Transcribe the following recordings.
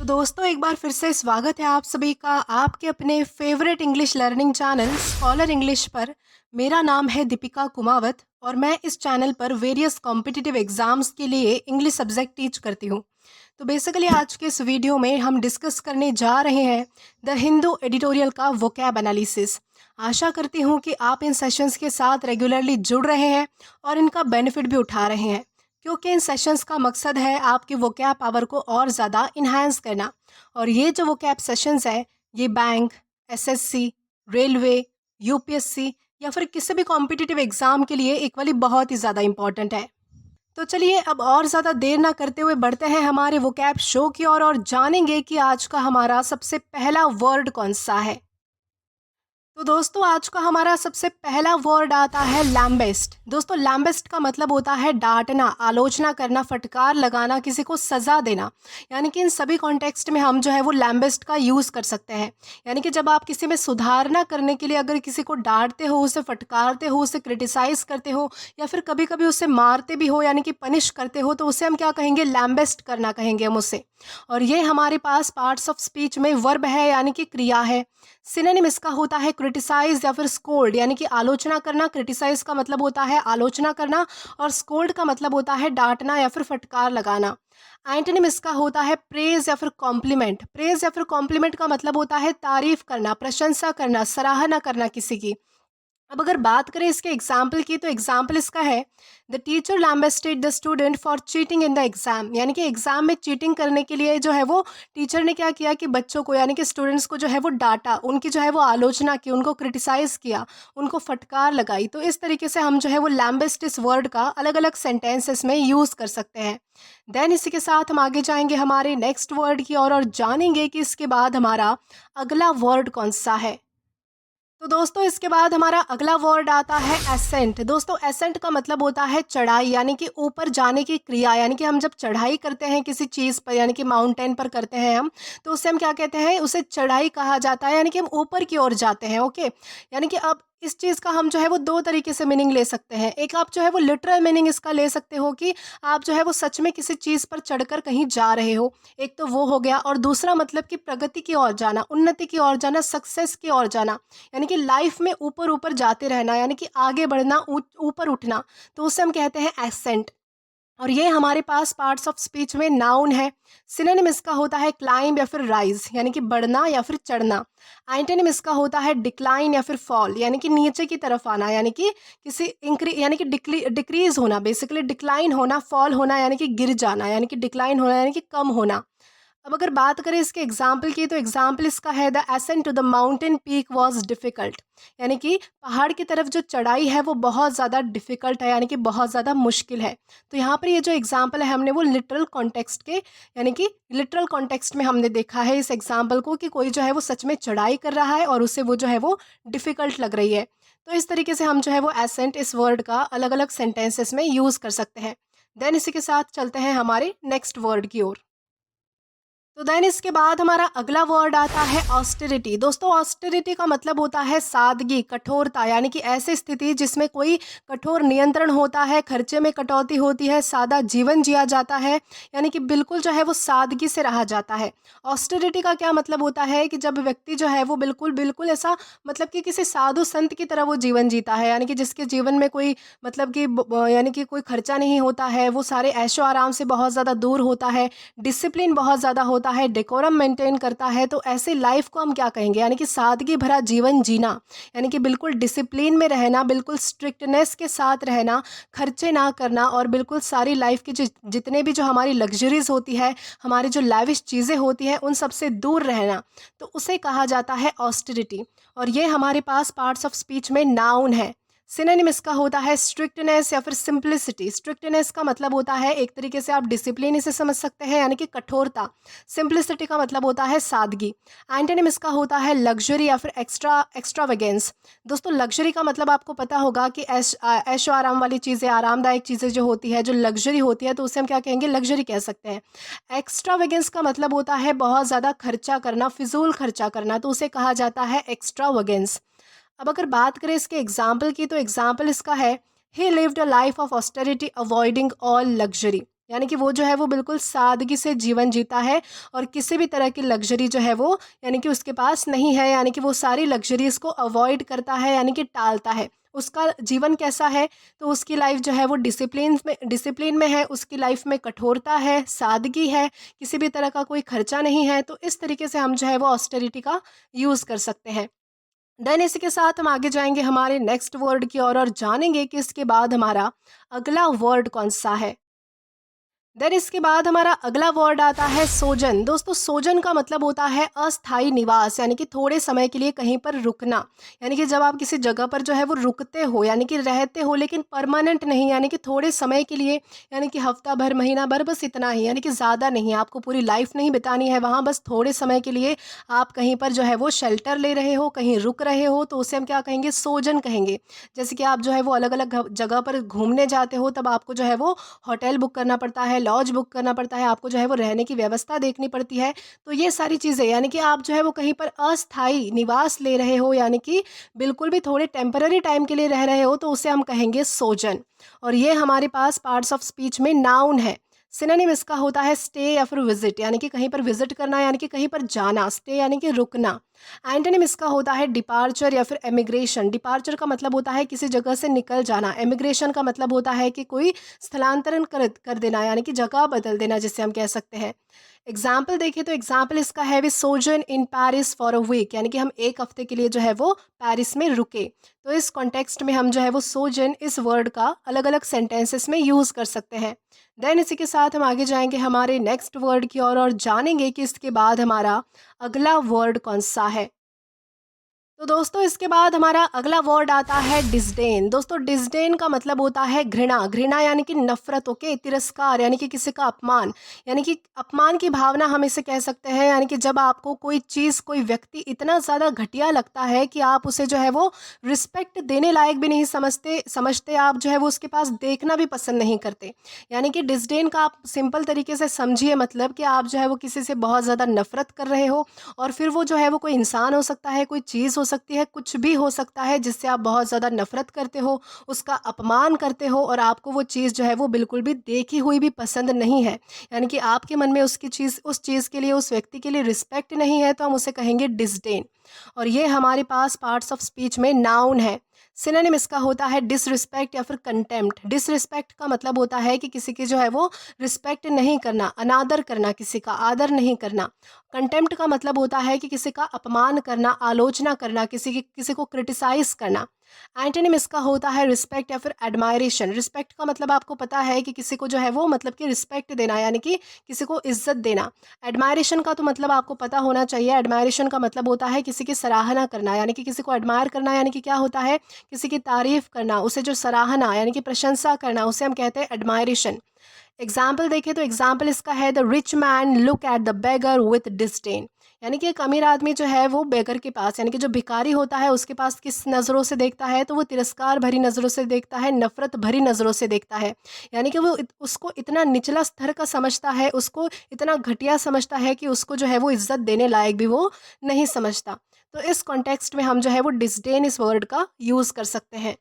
तो दोस्तों एक बार फिर से स्वागत है आप सभी का आपके अपने favourite English learning channel scholar English पर। मेरा नाम है दीपिका कुमावत और मैं इस चैनल पर वेरियस कॉम्पिटिटिव एग्जाम्स के लिए इंग्लिश सब्जेक्ट टीच करती हूँ। तो बेसिकली आज के इस वीडियो में हम डिस्कस करने जा रहे हैं द हिंदू एडिटोरियल का वोकैब एनालिसिस। आशा करती हूँ कि आप इन सेशंस के साथ रेगुलरली जुड़ रहे हैं और इनका बेनिफिट भी उठा रहे हैं, क्योंकि इन सेशंस का मकसद है आपकी वोकैब पावर को और ज़्यादा इन्हांस करना। और ये जो वोकैब सेशंस है ये बैंक, एसएससी, रेलवे, यूपीएससी या फिर किसी भी कॉम्पिटिटिव एग्ज़ाम के लिए इक्वली बहुत ही ज़्यादा इंपॉर्टेंट है। तो चलिए अब और ज़्यादा देर ना करते हुए बढ़ते हैं हमारे वोकैब शो की ओर और जानेंगे कि आज का हमारा सबसे पहला वर्ड कौन सा है। तो दोस्तों आज का हमारा सबसे पहला वर्ड आता है लैम्बेस्ट। दोस्तों लैम्बेस्ट का मतलब होता है डांटना, आलोचना करना, फटकार लगाना, किसी को सज़ा देना। यानी कि इन सभी कॉन्टेक्स्ट में हम जो है वो लैम्बेस्ट का यूज़ कर सकते हैं। यानी कि जब आप किसी में सुधारना करने के लिए अगर किसी को डांटते हो, उसे फटकारते हो, उसे क्रिटिसाइज़ करते हो या फिर कभी कभी उसे मारते भी हो यानी कि पनिश करते हो, तो उसे हम क्या कहेंगे, लैम्बेस्ट करना कहेंगे हम उसे। और ये हमारे पास पार्ट्स ऑफ स्पीच में वर्ब है यानी कि क्रिया है। सिनोनिम इसका होता है क्रिटिसाइज या फिर स्कोल्ड, यानी कि आलोचना करना। क्रिटिसाइज का मतलब होता है आलोचना करना और स्कोल्ड का मतलब होता है डांटना या फिर फटकार लगाना। एंटोनिम इसका होता है प्रेज या फिर कॉम्प्लीमेंट। प्रेज या फिर कॉम्प्लीमेंट का मतलब होता है तारीफ करना, प्रशंसा करना, सराहना करना किसी की। अब अगर बात करें इसके एग्जाम्पल की, तो एग्जाम्पल इसका है the teacher lambasted the student for cheating in the exam. यानी कि एग्जाम में चीटिंग करने के लिए जो है वो टीचर ने क्या किया कि बच्चों को यानी कि स्टूडेंट्स को जो है वो डांटा, उनकी जो है वो आलोचना की, उनको क्रिटिसाइज किया, उनको फटकार लगाई। तो इस तरीके से हम जो है वो लैम्बेस्ट इस वर्ड का अलग अलग सेंटेंसेस में यूज़ कर सकते हैं। देन इसी के साथ हम आगे जाएंगे हमारे नेक्स्ट वर्ड की ओर और जानेंगे कि इसके बाद हमारा अगला वर्ड कौन सा है। तो दोस्तों इसके बाद हमारा अगला वर्ड आता है एसेंट। दोस्तों एसेंट का मतलब होता है चढ़ाई, यानी कि ऊपर जाने की क्रिया। यानी कि हम जब चढ़ाई करते हैं किसी चीज़ पर, यानी कि माउंटेन पर करते हैं हम, तो उससे हम क्या कहते हैं, उसे चढ़ाई कहा जाता है। यानी कि हम ऊपर की ओर जाते हैं। ओके, यानी कि अब इस चीज़ का हम जो है वो दो तरीके से मीनिंग ले सकते हैं। एक आप जो है वो लिटरल मीनिंग इसका ले सकते हो कि आप जो है वो सच में किसी चीज़ पर चढ़कर कहीं जा रहे हो, एक तो वो हो गया। और दूसरा मतलब कि प्रगति की ओर जाना, उन्नति की ओर जाना, सक्सेस की ओर जाना, यानी कि लाइफ में ऊपर ऊपर जाते रहना, यानी कि आगे बढ़ना, ऊपर उठना। तो उसे हम कहते हैं एसेंट। और ये हमारे पास पार्ट्स ऑफ स्पीच में नाउन है। सिनोनिम इसका होता है क्लाइंब या फिर राइज, यानी कि बढ़ना या फिर चढ़ना। एंटोनिम इसका होता है डिक्लाइन या फिर फॉल, यानी कि नीचे की तरफ आना, यानी कि किसी यानी कि डिक्रीज होना, बेसिकली डिक्लाइन होना, फॉल होना यानी कि गिर जाना, यानी कि डिक्लाइन होना यानी कि कम होना। अब अगर बात करें इसके एग्जाम्पल की, तो एग्जाम्पल इसका है the ascent to the mountain peak was difficult. यानी कि पहाड़ की तरफ जो चढ़ाई है वो बहुत ज़्यादा डिफ़िकल्ट है, यानी कि बहुत ज़्यादा मुश्किल है। तो यहाँ पर ये जो एग्जाम्पल है हमने वो लिटरल कॉन्टेक्स्ट के, यानी कि लिटरल कॉन्टेक्स्ट में हमने देखा है इस एग्जाम्पल को कि कोई जो है वो सच में चढ़ाई कर रहा है और उसे वो जो है वो डिफ़िकल्ट लग रही है। तो इस तरीके से हम जो है वो एसेंट इस वर्ड का अलग अलग सेंटेंसेस में यूज़ कर सकते हैं। देन इसी के साथ चलते हैं हमारे नेक्स्ट वर्ड की ओर। तो देन इसके बाद हमारा अगला वर्ड आता है ऑस्टेरिटी। दोस्तों ऑस्टेरिटी का मतलब होता है सादगी, कठोरता, यानी कि ऐसी स्थिति जिसमें कोई कठोर नियंत्रण होता है, खर्चे में कटौती होती है, सादा जीवन जिया जाता है, यानी कि बिल्कुल जो है वो सादगी से रहा जाता है। ऑस्टेरिटी का क्या मतलब होता है कि जब व्यक्ति जो है वो बिल्कुल बिल्कुल ऐसा, मतलब कि किसी साधु संत की तरह वो जीवन जीता है, यानी कि जिसके जीवन में कोई मतलब कि यानी कि कोई खर्चा नहीं होता है, वो सारे ऐशो आराम से बहुत ज़्यादा दूर होता है, डिसिप्लिन बहुत ज़्यादा होता है, डेकोरम मेंटेन करता है। तो ऐसी लाइफ को हम क्या कहेंगे, यानी कि सादगी भरा जीवन जीना, यानी कि बिल्कुल डिसिप्लिन में रहना, बिल्कुल स्ट्रिक्टनेस के साथ रहना, खर्चे ना करना और बिल्कुल सारी लाइफ की जितने भी जो हमारी लग्जरीज होती है, हमारी जो लाविश चीज़ें होती हैं, उन सब से दूर रहना, तो उसे कहा जाता है ऑस्टेरिटी। और ये हमारे पास पार्ट्स ऑफ स्पीच में नाउन है। सिनोनिम इसका होता है स्ट्रिक्टनेस या फिर सिंप्लिसिटी। स्ट्रिक्टनेस का मतलब होता है एक तरीके से आप डिसिप्लिन इसे समझ सकते हैं, यानी कि कठोरता। सिंप्लिसिटी का मतलब होता है सादगी। एंटोनिम इसका होता है लग्जरी या फिर एक्स्ट्रावेगेंस। दोस्तों लग्जरी का मतलब आपको पता होगा कि ऐशो आराम वाली चीज़ें, आरामदायक चीज़ें जो होती है, जो लग्जरी होती है, तो उसे हम क्या कहेंगे, लग्जरी कह सकते हैं। एक्स्ट्रावेगेंस का मतलब होता है बहुत ज़्यादा खर्चा करना, फिजूल खर्चा करना, तो उसे कहा जाता है एक्स्ट्रावेगेंस। अब अगर बात करें इसके एग्जाम्पल की, तो एग्जाम्पल इसका है ही lived a life of austerity avoiding all luxury. यानी कि वो जो है वो बिल्कुल सादगी से जीवन जीता है और किसी भी तरह की लग्ज़री जो है वो यानी कि उसके पास नहीं है, यानी कि वो सारी लग्ज़रीज़ को अवॉइड करता है, यानी कि टालता है। उसका जीवन कैसा है, तो उसकी लाइफ़ जो है वो डिसिप्लिन में है, उसकी लाइफ़ में कठोरता है, सादगी है, किसी भी तरह का कोई खर्चा नहीं है। तो इस तरीके से हम जो है वो ऑस्टेरिटी का यूज़ कर सकते हैं। देन इसी के साथ हम आगे जाएँगे हमारे नेक्स्ट वर्ड की ओर और जानेंगे कि इसके बाद हमारा अगला वर्ड कौन-सा है। देन इसके बाद हमारा अगला वर्ड आता है सोजन। दोस्तों सोजन का मतलब होता है अस्थायी निवास, यानी कि थोड़े समय के लिए कहीं पर रुकना। यानी कि जब आप किसी जगह पर जो है वो रुकते हो, यानी कि रहते हो, लेकिन परमानेंट नहीं, यानी कि थोड़े समय के लिए, यानी कि हफ्ता भर, महीना भर, बस इतना ही, यानी कि ज़्यादा नहीं। आपको पूरी लाइफ नहीं बितानी है वहाँ, बस थोड़े समय के लिए आप कहीं पर जो है वो शेल्टर ले रहे हो, कहीं रुक रहे हो, तो उसे हम क्या कहेंगे, सोजन कहेंगे। जैसे कि आप जो है वो अलग अलग जगह पर घूमने जाते हो, तब आपको जो है वो होटल बुक करना पड़ता है, लॉज बुक करना पड़ता है, आपको जो है वो रहने की व्यवस्था देखनी पड़ती है। तो ये सारी चीज़ें, यानी कि आप जो है वो कहीं पर अस्थायी निवास ले रहे हो, यानी कि बिल्कुल भी थोड़े टेम्पररी टाइम के लिए रह रहे हो, तो उसे हम कहेंगे सोजन। और ये हमारे पास पार्ट्स ऑफ स्पीच में नाउन है। सिनोनिम इसका होता है स्टे या फिर विजिट, यानी कि कहीं पर विजिट करना, यानी कि कहीं पर जाना। स्टे यानी कि रुकना। एंटोनिम इसका होता है डिपार्चर या फिर एमिग्रेशन। डिपार्चर का मतलब होता है किसी जगह से निकल जाना। एमिग्रेशन का मतलब होता है कि कोई स्थलांतरण कर देना, यानी कि जगह बदल देना, जिसे हम कह सकते हैं। एग्जाम्पल देखें तो एग्जाम्पल इसका है we sojourn in Paris for a week, यानी कि हम एक हफ्ते के लिए जो है वो पेरिस में रुके। तो इस कॉन्टेक्स्ट में हम जो है वो सोजन इस वर्ड का अलग अलग सेंटेंसेस में यूज़ कर सकते हैं। देन इसी के साथ हम आगे जाएंगे हमारे नेक्स्ट वर्ड की ओर और जानेंगे कि इसके बाद हमारा अगला वर्ड कौन सा है। तो दोस्तों इसके बाद हमारा अगला वर्ड आता है डिसडेन। दोस्तों डिसडेन का मतलब होता है घृणा। घृणा यानी कि नफरत, ओके, तिरस्कार, यानी कि किसी का अपमान, यानी कि अपमान की भावना हम इसे कह सकते हैं। यानी कि जब आपको कोई चीज़, कोई व्यक्ति इतना ज़्यादा घटिया लगता है कि आप उसे जो है वो रिस्पेक्ट देने लायक भी नहीं समझते, आप जो है वो उसके पास देखना भी पसंद नहीं करते। यानी कि डिसडेन का आप सिंपल तरीके से समझिए, मतलब कि आप जो है वो किसी से बहुत ज़्यादा नफरत कर रहे हो, और फिर वो जो है वो कोई इंसान हो सकता है, कोई चीज़ हो सकती है, कुछ भी हो सकता है जिससे आप बहुत ज़्यादा नफ़रत करते हो, उसका अपमान करते हो, और आपको वो चीज़ जो है वो बिल्कुल भी देखी हुई भी पसंद नहीं है। यानी कि आपके मन में उस चीज़ के लिए, उस व्यक्ति के लिए रिस्पेक्ट नहीं है, तो हम उसे कहेंगे डिसडेन। और ये हमारे पास पार्ट्स ऑफ स्पीच में नाउन है। सिनोनिम इसका होता है डिसरिस्पेक्ट या फिर कंटेम्प्ट। डिसरिस्पेक्ट का मतलब होता है कि किसी की जो है वो रिस्पेक्ट नहीं करना, अनादर करना, किसी का आदर नहीं करना। कंटेम्प्ट का मतलब होता है कि किसी का अपमान करना, आलोचना करना, किसी को क्रिटिसाइज करना। एंटोनिम इसका होता है रिस्पेक्ट या फिर एडमायरेशन। रिस्पेक्ट का मतलब आपको पता है कि किसी को जो है वो मतलब कि रिस्पेक्ट देना, यानी कि किसी को इज्जत देना। एडमायरेशन का तो मतलब आपको पता होना चाहिए। एडमायरेशन का मतलब होता है किसी की सराहना करना, यानी कि किसी को एडमायर करना, यानी कि क्या होता है, किसी की तारीफ करना, उसे जो सराहना यानी कि प्रशंसा करना, उसे हम कहते हैं एडमायरेशन। एग्जाम्पल देखें तो एग्जाम्पल इसका है the rich man look at the beggar with disdain. यानी कि एक अमीर आदमी जो है वो बेगर के पास, यानी कि जो भिखारी होता है उसके पास किस नज़रों से देखता है, तो वो तिरस्कार भरी नज़रों से देखता है, नफरत भरी नज़रों से देखता है। यानी कि वो उसको इतना निचला स्तर का समझता है, उसको इतना घटिया समझता है कि उसको जो है वो इज्जत देने लायक भी वो नहीं समझता। तो इस कॉन्टेक्स्ट में हम जो है वो डिसडेन इस वर्ड का यूज़ कर सकते हैं।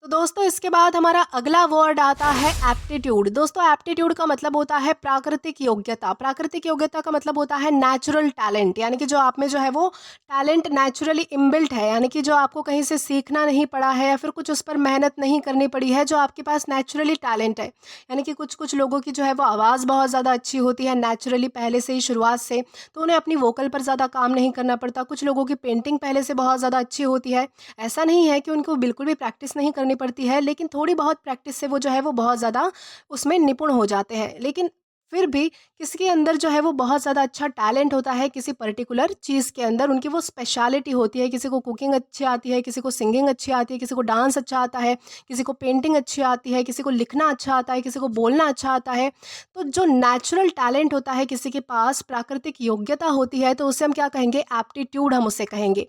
तो दोस्तों इसके बाद हमारा अगला वर्ड आता है एप्टीट्यूड। दोस्तों एप्टीट्यूड का मतलब होता है प्राकृतिक योग्यता। प्राकृतिक योग्यता का मतलब होता है नेचुरल टैलेंट, यानी कि जो आप में जो है वो टैलेंट नेचुरली इनबिल्ट है, यानी कि जो आपको कहीं से सीखना नहीं पड़ा है या फिर कुछ उस पर मेहनत नहीं करनी पड़ी है, जो आपके पास नेचुरली टैलेंट है। यानी कि कुछ कुछ लोगों की जो है वो आवाज़ बहुत ज़्यादा अच्छी होती है नेचुरली, पहले से ही शुरुआत से, तो उन्हें अपनी वोकल पर ज़्यादा काम नहीं करना पड़ता। कुछ लोगों की पेंटिंग पहले से बहुत ज़्यादा अच्छी होती है। ऐसा नहीं है कि उनको बिल्कुल भी प्रैक्टिस नहीं करनी पड़ती है, लेकिन थोड़ी बहुत प्रैक्टिस से वो जो है वो बहुत ज़्यादा उसमें निपुण हो जाते हैं। लेकिन फिर भी किसी के अंदर जो है वो बहुत ज़्यादा अच्छा टैलेंट होता है किसी पर्टिकुलर चीज़ के अंदर, उनकी वो स्पेशलिटी होती है। किसी को कुकिंग अच्छी आती है, किसी को सिंगिंग अच्छी आती है, किसी को डांस अच्छा आता है, किसी को पेंटिंग अच्छी आती है, किसी को लिखना अच्छा आता है, किसी को बोलना अच्छा आता है। तो जो नेचुरल टैलेंट होता है किसी के पास, प्राकृतिक योग्यता होती है, तो उसे हम क्या कहेंगे, एप्टीट्यूड हम उसे कहेंगे।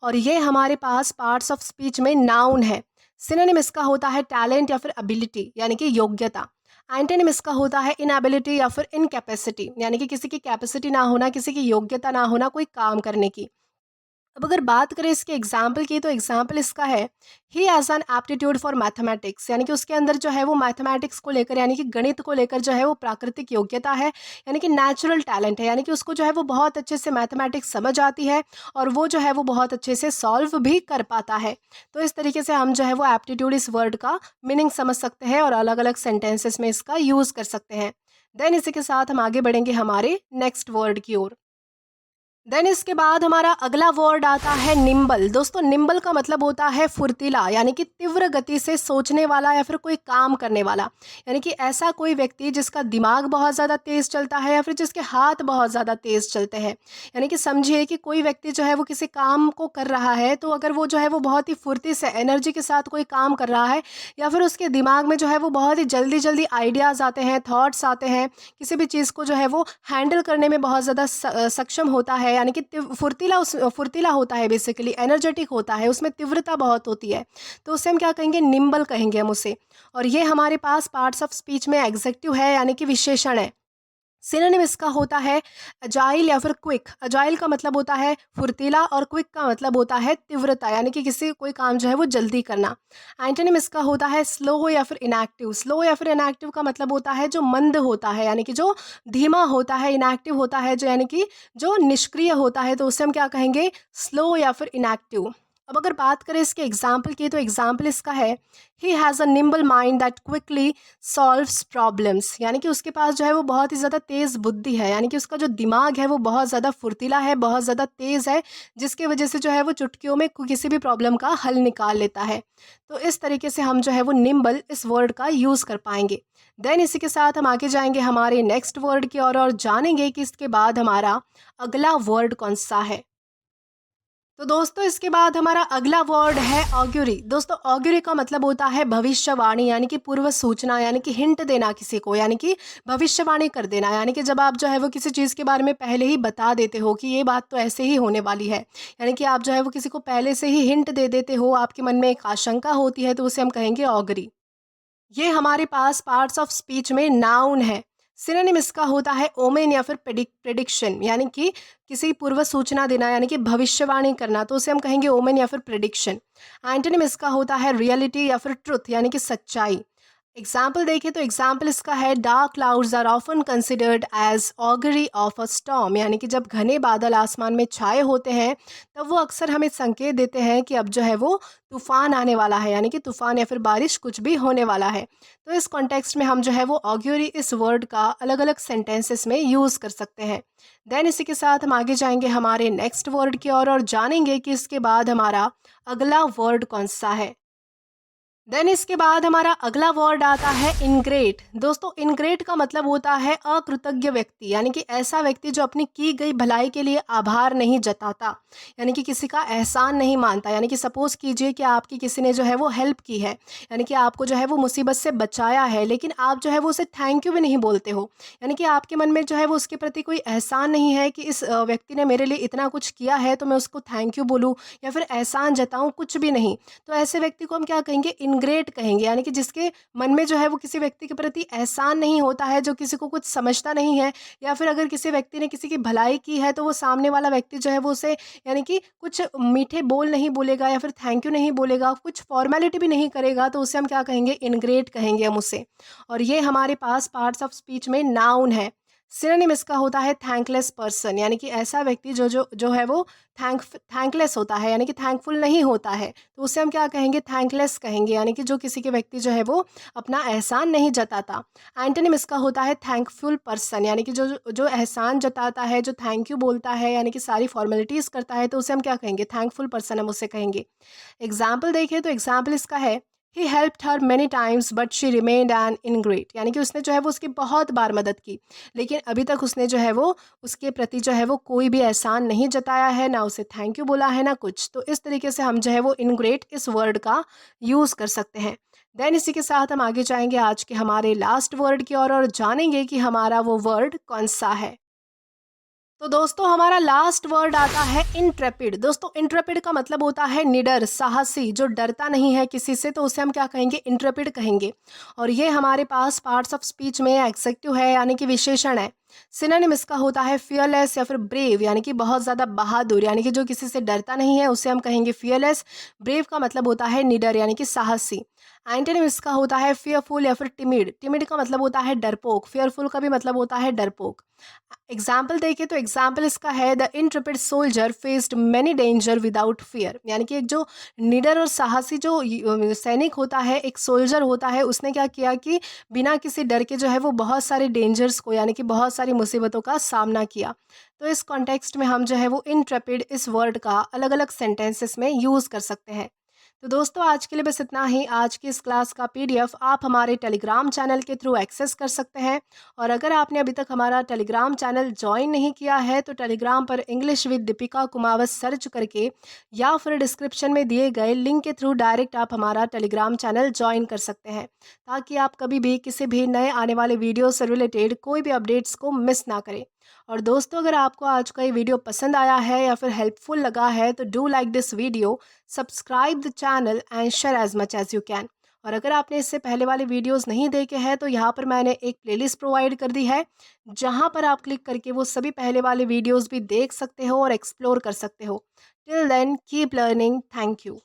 और ये हमारे पास पार्ट्स ऑफ स्पीच में नाउन है। सिनोनिम इसका होता है टैलेंट या फिर एबिलिटी, यानी कि योग्यता। एंटोनिम इसका होता है इनएबिलिटी या फिर इनकैपेसिटी, यानी कि किसी की कैपेसिटी ना होना, किसी की योग्यता ना होना कोई काम करने की। अब अगर बात करें इसके एग्जाम्पल की, तो एग्जाम्पल इसका है, he has an aptitude for mathematics, यानी कि उसके अंदर जो है वो मैथमेटिक्स को लेकर, यानी कि गणित को लेकर जो है वो प्राकृतिक योग्यता है, यानी कि नेचुरल टैलेंट है, यानी कि उसको जो है वो बहुत अच्छे से मैथमेटिक्स समझ आती है और वो जो है वो बहुत अच्छे से सॉल्व भी कर पाता है। तो इस तरीके से हम जो है वो एप्टीट्यूड इस वर्ड का मीनिंग समझ सकते हैं और अलग अलग सेंटेंसेस में इसका यूज़ कर सकते हैं। देन इसी के साथ हम आगे बढ़ेंगे हमारे नेक्स्ट वर्ड की ओर। देन इसके बाद हमारा अगला वर्ड आता है निम्बल। दोस्तों, निम्बल का मतलब होता है फुर्तीला, यानी कि तीव्र गति से सोचने वाला या फिर कोई काम करने वाला, यानी कि ऐसा कोई व्यक्ति जिसका दिमाग बहुत ज़्यादा तेज़ चलता है या फिर जिसके हाथ बहुत ज़्यादा तेज़ चलते हैं। यानी कि समझिए कि कोई व्यक्ति जो है वो किसी काम को कर रहा है, तो अगर वो जो है वो बहुत ही फुर्ती से एनर्जी के साथ कोई काम कर रहा है या फिर उसके दिमाग में जो है वो बहुत ही जल्दी जल्दी आइडियाज़ आते हैं, थॉट्स आते हैं, किसी भी चीज़ को जो है वो हैंडल करने में बहुत ज़्यादा सक्षम होता है, यानी कि फुर्तीला होता है, बेसिकली एनर्जेटिक होता है, उसमें तीव्रता बहुत होती है, तो उसे हम क्या कहेंगे, निम्बल कहेंगे हम उसे। और ये हमारे पास पार्ट्स ऑफ स्पीच में एग्जेक्टिव है, यानी कि विशेषण है। सिनोनिम इसका होता है अजाइल या फिर क्विक। अजाइल का मतलब होता है फुर्तीला और क्विक का मतलब होता है तीव्रता, यानी कि किसी कोई काम जो है वो जल्दी करना। एंटोनिम इसका होता है स्लो या फिर इनएक्टिव। स्लो या फिर इनएक्टिव का मतलब होता है जो मंद होता है, यानी कि जो धीमा होता है। इनएक्टिव होता है जो, यानी कि जो निष्क्रिय होता है, तो उसे हम क्या कहेंगे, स्लो या फिर इनएक्टिव। अब अगर बात करें इसके एग्जाम्पल की, तो एग्जाम्पल इसका है, he has a nimble mind that quickly solves problems, यानी कि उसके पास जो है वो बहुत ही ज़्यादा तेज़ बुद्धि है, यानी कि उसका जो दिमाग है वो बहुत ज़्यादा फुर्तीला है, बहुत ज़्यादा तेज़ है, जिसकी वजह से जो है वो चुटकियों में किसी भी प्रॉब्लम का हल निकाल लेता है। तो इस तरीके से हम जो है वो निम्बल इस वर्ड का यूज़ कर पाएंगे। देन इसी के साथ हम आगे जाएंगे हमारे नेक्स्ट वर्ड की ओर और जानेंगे कि इसके बाद हमारा अगला वर्ड कौन सा है। तो दोस्तों, इसके बाद हमारा अगला वर्ड है ऑग्यूरी। दोस्तों, ऑग्यूरी का मतलब होता है भविष्यवाणी, यानी कि पूर्व सूचना, यानी कि हिंट देना किसी को, यानी कि भविष्यवाणी कर देना, यानी कि जब आप जो है वो किसी चीज़ के बारे में पहले ही बता देते हो कि ये बात तो ऐसे ही होने वाली है, यानी कि आप जो है वो किसी को पहले से ही हिंट दे देते हो, आपके मन में एक आशंका होती है, तो उसे हम कहेंगे ऑगरी। ये हमारे पास पार्ट्स ऑफ स्पीच में नाउन है। सिनोनिम इसका होता है ओमेन या फिर प्रेडिक्शन, यानी कि किसी पूर्व सूचना देना, यानी कि भविष्यवाणी करना, तो उसे हम कहेंगे ओमेन या फिर प्रेडिक्शन। एंटोनिम इसका होता है रियलिटी या फिर ट्रुथ, यानी कि सच्चाई। एग्जाम्पल देखें तो एग्जाम्पल इसका है, dark clouds are often considered as augury of a storm, यानी कि जब घने बादल आसमान में छाए होते हैं तब वो अक्सर हमें संकेत देते हैं कि अब जो है वो तूफान आने वाला है, यानी कि तूफान या फिर बारिश कुछ भी होने वाला है। तो इस कॉन्टेक्स्ट में हम जो है वो ऑग्यूरी इस वर्ड का अलग अलग सेंटेंसेस में यूज़ कर सकते हैं। देन इसी के साथ हम आगे जाएंगे हमारे नेक्स्ट वर्ड की ओर और जानेंगे कि इसके बाद हमारा अगला वर्ड कौन सा है। देन इसके बाद हमारा अगला वर्ड आता है इनग्रेट। दोस्तों, इनग्रेट का मतलब होता है अकृतज्ञ व्यक्ति, यानी कि ऐसा व्यक्ति जो अपनी की गई भलाई के लिए आभार नहीं जताता, यानी कि किसी का एहसान नहीं मानता। यानी कि सपोज कीजिए कि आपकी किसी ने जो है वो हेल्प की है, यानी कि आपको जो है वो मुसीबत से बचाया है, लेकिन आप जो है वो उसे थैंक यू भी नहीं बोलते हो, यानी कि आपके मन में जो है वो उसके प्रति कोई एहसान नहीं है कि इस व्यक्ति ने मेरे लिए इतना कुछ किया है तो मैं उसको थैंक यू बोलूँ या फिर एहसान जताऊँ, कुछ भी नहीं। तो ऐसे व्यक्ति को हम क्या कहेंगे, इनग्रेट कहेंगे, यानी कि जिसके मन में जो है वो किसी व्यक्ति के प्रति एहसान नहीं होता है, जो किसी को कुछ समझता नहीं है, या फिर अगर किसी व्यक्ति ने किसी की भलाई की है तो वो सामने वाला व्यक्ति जो है वो उसे, यानी कि कुछ मीठे बोल नहीं बोलेगा या फिर थैंक यू नहीं बोलेगा, कुछ फॉर्मेलिटी भी नहीं करेगा, तो उसे हम क्या कहेंगे, इनग्रेट कहेंगे हम उसे। और ये हमारे पास पार्ट्स ऑफ स्पीच में नाउन है। सिनोनिम इसका होता है थैंकलेस पर्सन, यानी कि ऐसा व्यक्ति जो है वो थैंकलेस होता है, यानी कि थैंकफुल नहीं होता है, तो उसे हम क्या कहेंगे, थैंकलेस कहेंगे, यानी कि जो किसी के व्यक्ति जो है वो अपना एहसान नहीं जताता। एंटोनिम इसका होता है थैंकफुल पर्सन, यानी कि जो जो एहसान जताता है, जो थैंक यू बोलता है, यानी कि सारी फॉर्मेलिटीज़ करता है, तो उसे हम क्या कहेंगे, थैंकफुल पर्सन हम उसे कहेंगे। एग्जाम्पल देखिए तो एग्जाम्पल इसका है, he helped her many times but she remained an ingrate, यानी कि उसने जो है वो उसकी बहुत बार मदद की, लेकिन अभी तक उसने जो है वो उसके प्रति जो है वो कोई भी एहसान नहीं जताया है, ना उसे थैंक यू बोला है, ना कुछ। तो इस तरीके से हम जो है वो इनग्रेट इस वर्ड का यूज़ कर सकते हैं। देन इसी के साथ हम आगे जाएंगे आज के हमारे लास्ट वर्ड की ओर और जानेंगे कि हमारा वो वर्ड कौन सा है। तो दोस्तों, हमारा लास्ट वर्ड आता है इंट्रेपिड। दोस्तों, इंट्रेपिड का मतलब होता है निडर, साहसी, जो डरता नहीं है किसी से, तो उसे हम क्या कहेंगे, इंट्रेपिड कहेंगे। और ये हमारे पास पार्ट्स ऑफ स्पीच में एडजेक्टिव है, यानी कि विशेषण है। सिनोनिम इसका होता है फियरलेस या फिर ब्रेव, यानी कि बहुत ज़्यादा बहादुर, यानी कि जो किसी से डरता नहीं है उसे हम कहेंगे फियरलेस। ब्रेव का मतलब होता है निडर यानी कि साहसी। एंटोनिम इसका होता है फियरफुल या फिर टिमिड। टिमिड का मतलब होता है डरपोक। फियरफुल का भी मतलब होता है डरपोक। एग्जाम्पल देखें तो एग्जाम्पल इसका है the Intrepid soldier faced many danger without fear, यानी कि एक जो निडर और साहसी जो सैनिक होता है, एक सोल्जर होता है, उसने क्या किया कि बिना किसी डर के जो है वो बहुत सारे डेंजर्स को यानी कि बहुत सारी मुसीबतों का सामना किया। तो इस कॉन्टेक्स्ट में हम जो है वो इंट्रेपिड इस वर्ड का अलग अलग सेंटेंसेस में यूज़ कर सकते हैं। तो दोस्तों आज के लिए बस इतना ही। आज की इस क्लास का पीडीएफ आप हमारे टेलीग्राम चैनल के थ्रू एक्सेस कर सकते हैं। और अगर आपने अभी तक हमारा टेलीग्राम चैनल ज्वाइन नहीं किया है तो टेलीग्राम पर English with Deepika Kumawat search करके या फिर डिस्क्रिप्शन में दिए गए लिंक के थ्रू डायरेक्ट आप हमारा टेलीग्राम चैनल ज्वाइन कर सकते हैं, ताकि आप कभी भी किसी भी नए आने वाले वीडियो से रिलेटेड कोई भी अपडेट्स को मिस ना करें। और दोस्तों अगर आपको आज का ये वीडियो पसंद आया है या फिर हेल्पफुल लगा है तो do like this video, subscribe the channel and share as much as you can. और अगर आपने इससे पहले वाले वीडियोस नहीं देखे हैं तो यहाँ पर मैंने एक प्लेलिस्ट प्रोवाइड कर दी है, जहाँ पर आप क्लिक करके वो सभी पहले वाले वीडियोस भी देख सकते हो और एक्सप्लोर कर सकते हो। Till then keep learning. Thank you.